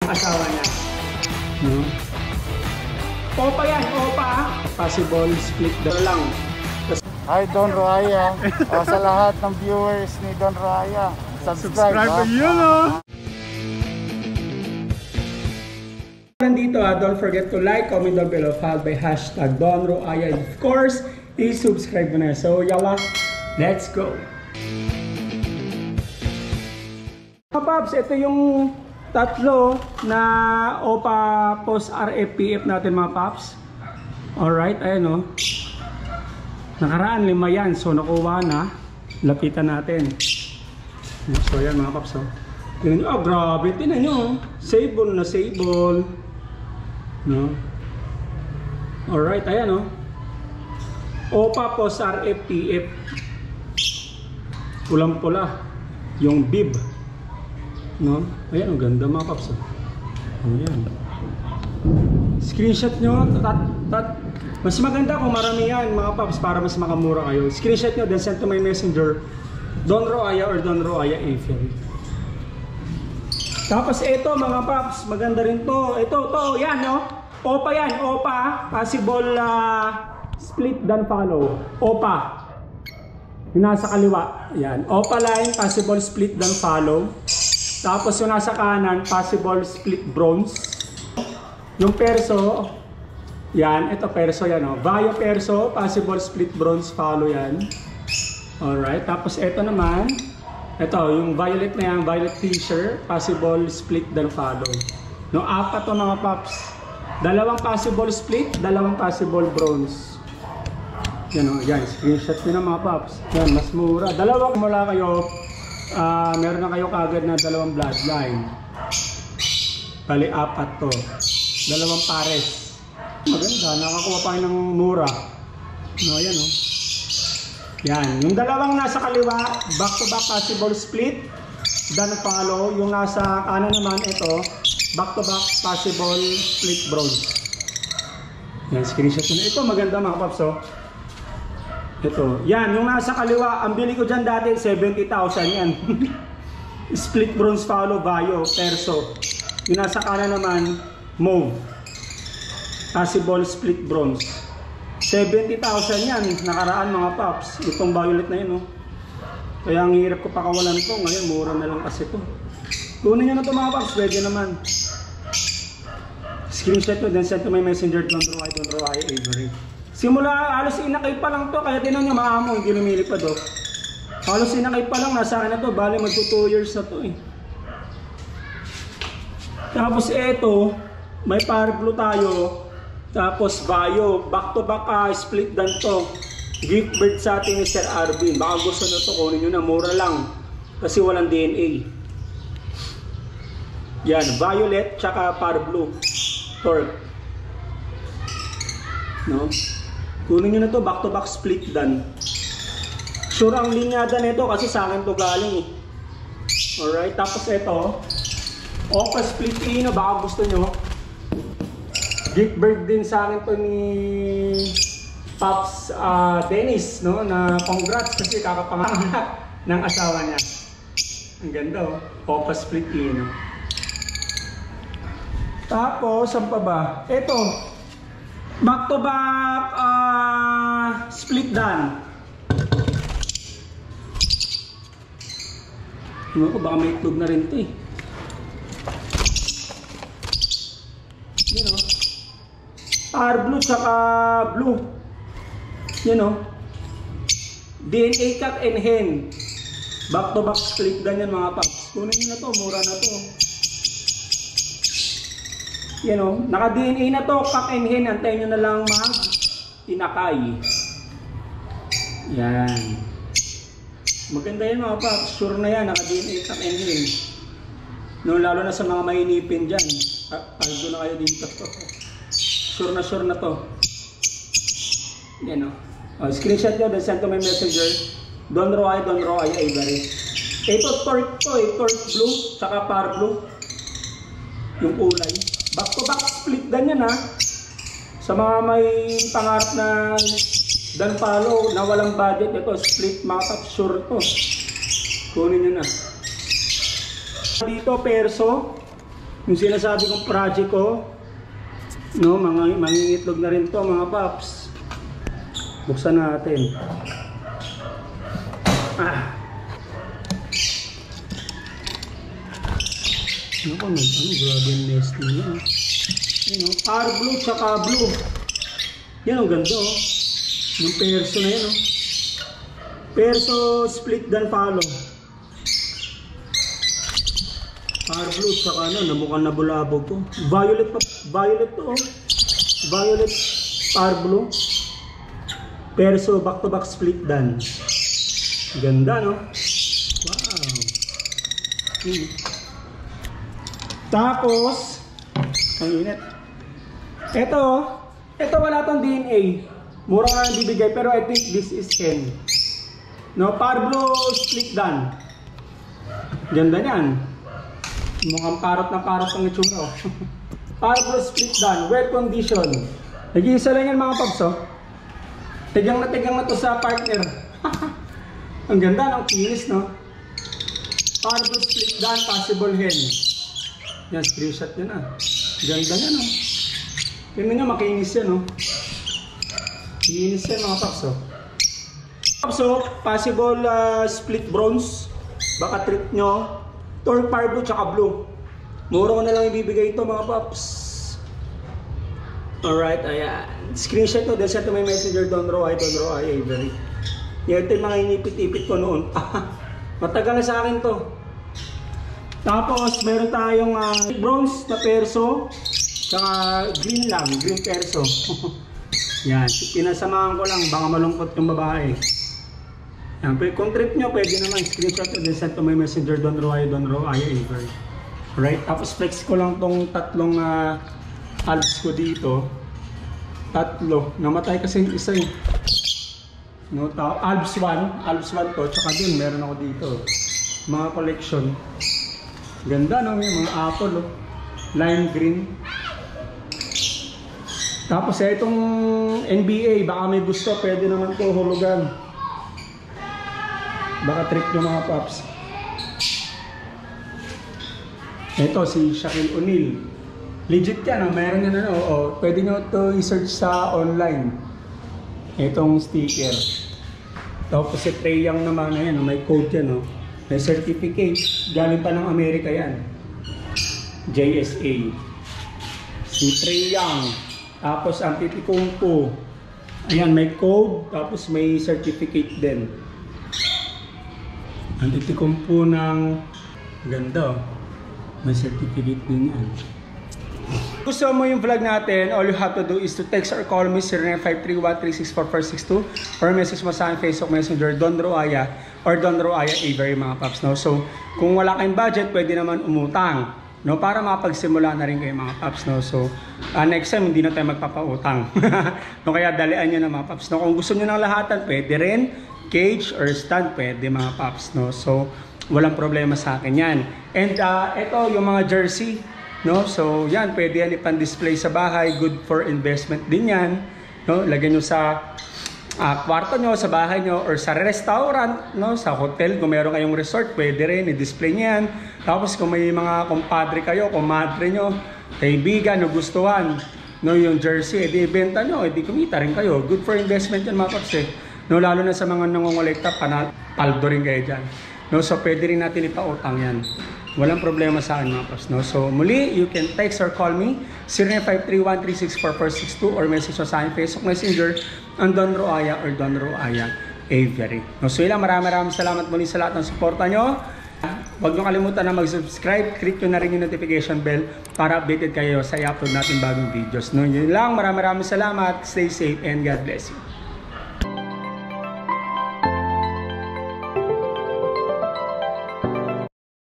asawa niya. No? Opa yan, opa. Possible split lang. Hi Don Roaya. Sa lahat ng viewers ni Don Roaya, subscribe yun, Nandito, don't forget to like, comment down below, followed by hashtag Don Roaya. Of course, i-subscribe mo na. So, yalla, let's go. Mga Paps, ito yung tatlo na OPA post RFPF natin mga Paps. Alright, ayan o. Nakaraan 5 yan, so nakuha na. Lapitan natin. So yan mga Paps. Tingnan nyo, oh grabe, tingnan nyo. Sable na sable. No? Alright, ayan o. OPA post RFPF. Pulang pula. Yung bib. No? Ayan, ang ganda mga Paps. Ayan. Screenshot nyo. Mas maganda kung marami yan mga Paps para mas makamura kayo. Screenshot nyo, then send to my messenger Don Roaya or Don Roaya Aviary. Tapos ito mga Paps, maganda rin to. Ito, yan no? OPA yan, OPA. Possible split dan follow. OPA. Yung nasa kaliwa. Yan. OPA line, possible split dan follow. Tapos yung nasa kanan, possible split bronze. Yung perso, yan, ito perso yan o. Vaio perso, possible split bronze follow yan. Alright, tapos ito naman, ito, yung violet na yan, violet t-shirt, possible split dan follow. No, 4 to mga Paps. 2 possible split, 2 possible bronze. Yan o, yan, screenshot nyo na mga Paps. Yan, mas mura. 2 mula kayo. Meron na kayo kagad na 2 bloodline. Bali 4 to. 2 pares. Maganda, nakakuha pa ng mura. No, yan o. Yan, yung 2 nasa kaliwa, back to back possible split, dan follow. Yung nasa kanan naman ito, back to back possible split bronze. Yan, screenshot nyo. Ito maganda mga Paps oh. Ito, yan, yung nasa kaliwa, ang bili ko dyan dati, 70,000 yan. Split bronze follow, Vaio, perso. Yung nasa kanan naman, mauve. Possible split bronze. 70,000 yan, nakaraan mga Paps. Itong violet na yun, oh. Kaya ang hirap ko pakawalan ito. Ngayon, mura na lang kasi ito. Kunin nyo na ito mga Paps, pwede naman. Screenshot nyo, then send to my messenger, Don Roaya Aviary. Simula, halos inakay pa lang to, kaya tinan nyo maamo, hindi lumilipad oh. Halos inakay pa lang, nasa akin na to, bali magto 2 years na to eh. Tapos eto, may power blue tayo, tapos Vaio, back to back split dan to. Gift bird sa atin ni Sir Arvin, baka gusto nyo to, kunin nyo na, mura lang, kasi walang DNA. Yan, violet, tsaka power blue, torque. No? Kunin nyo na to, back to back split dan. Sure ang linyada nito kasi sa akin to galing eh. Alright, tapos ito, OPA split ino, baka gusto nyo. Gift bird din sa akin to ni Paps Dennis, no? Na congrats kasi kakapanganak ng asawa niya. Ang ganda oh, OPA split ino. Tapos, saan pa ba? Ito, back to back split dan. Ano ko, baka may itlog na rin ito eh. Yan o. Power blue tsaka blue. Yan o. DNA cut and hen. Back to back split dan yan mga Paps. Kunin nyo na to, mura na to. Yan o, naka-DNA na to, cock and hen, antayin nyo na lang mag-inakay. Yan. Maganda yan mga Paps, sure na yan, naka-DNA, cock and hen. No, lalo na sa mga mainipin dyan, paldo na kayo dito. Sure na to. Yan o. Screenshot nyo, then send to my messenger, Don Roaya Aviary. Ito, torque to eh, torque blue, saka power blue. Yung kulay. Back to back split dan yan ha. Sa mga may pangarap na dan follow na walang budget, ito split mga Paps, sure to. Kunin nyo na. Dito perso, Yung sinasabi kong project ko, no, mangingitlog na rin to mga paps. Buksan natin. Ano ko, grabe yung nest niya. Power blue tsaka blue. Yan ang ganda oh. Yung perso na yan oh. Perso split dan follow. Power blue tsaka namukhang nabulabog ko. Violet to oh. Violet power blue. Perso back to back split dan. Ganda no? Wow. Tapos ang init. Ito wala tong DNA. Mura nga bibigay pero I think this is 10. No, power blue split dan. Ganda niyan. Mukhang parot na parot ang itsura. Power blue split dan, well condition. Nag-iisa lang yan mga paps oh. Tigang na to sa partner. Ang ganda ng kinis no. Power blue split dan, possible hen. Yan, screenshot yun ah. Ganda yan oh. Tingnan nyo, makinis yan oh. Kinis yan mga paps oh. Paps oh, possible split bronze. Baka trip nyo. Torque power blue tsaka blue. Mura ko na lang ibibigay ito mga paps. Alright, ayan. Screenshot ko, dahil sa ito may messenger Don Roy Avery. Yan ito yung mga inipit-ipit ko noon. Matagal na sa akin to. Tapos, meron tayong bronze na perso. Tsaka green lang, green perso. Yan, pinasamahan ko lang, baka malungkot yung babae. Yan, kung trip nyo, pwede naman screenshot ko din sa ito may messenger Don Roy Avery. Right, tapos flex ko lang tong tatlong alps ko dito. Tatlo, namatay kasi yung isa eh. No, Alps 1 to, tsaka dun meron ako dito. Mga collection. Ganda no, yung mga apple oh. Lime green. Tapos itong NBA, baka may gusto, pwede naman to hulugan. Baka trip yung mga paps. Ito si Shaquille O'Neal. Legit yan, oh. Meron yan ano, oh. Pwede nyo ito i-search sa online. Itong sticker. Tapos si Trae Young naman na yan, oh. May code yan, oh. May certificate. Galing pa ng Amerika yan. JSA. Si Trae Young. Tapos ang Antetokounmpo. Ayan, may code. Tapos may certificate din. Ang Antetokounmpo ng ganda, oh. May certificate din yan. Gusto mo yung vlog natin, all you have to do is to text or call me 0953-1364462 or message mo sa aking Facebook Messenger Don Roaya or Don Roaya Avery mga paps. No? So, kung wala kayong budget, pwede naman umutang, no? Para makapagsimula na rin kayo mga paps. No? So, next time, hindi na tayo magpapautang. No? Kaya dalian nyo na mga paps. No? Kung gusto nyo ng lahatan, pwede rin. Cage or stand, pwede mga paps. No? So, walang problema sa akin yan. And ito yung mga jersey. No? So, yan, pwede yan ipan-display sa bahay. Good for investment din yan. No? Lagyan nyo sa kwarto nyo, sa bahay nyo, or sa restaurant, no? Sa hotel. Kung meron kayong resort, pwede rin i-display nyo yan. Tapos kung may mga kumpadre kayo, kumadre nyo, kaibigan, nagustuhan, no, yung jersey, edi ibenta nyo, edi kumita rin kayo. Good for investment yan mga paps eh. No? Lalo na sa mga nangongolekta, paldo rin kayo dyan. No? So, pwede rin natin ipautang yan. Walang problema sa akin mga paps, no? So, muli, you can text or call me 0953-1364462 or message mo sa akin Facebook Messenger ang Don Roaya or Don Roaya Avery. No? So, ilang maraming salamat muli sa lahat ng suporta nyo. Huwag nyo kalimutan na mag-subscribe, click nyo na rin yung notification bell para updated kayo sa i-upload natin bagong videos. No? Yun lang, maraming salamat, stay safe and God bless you.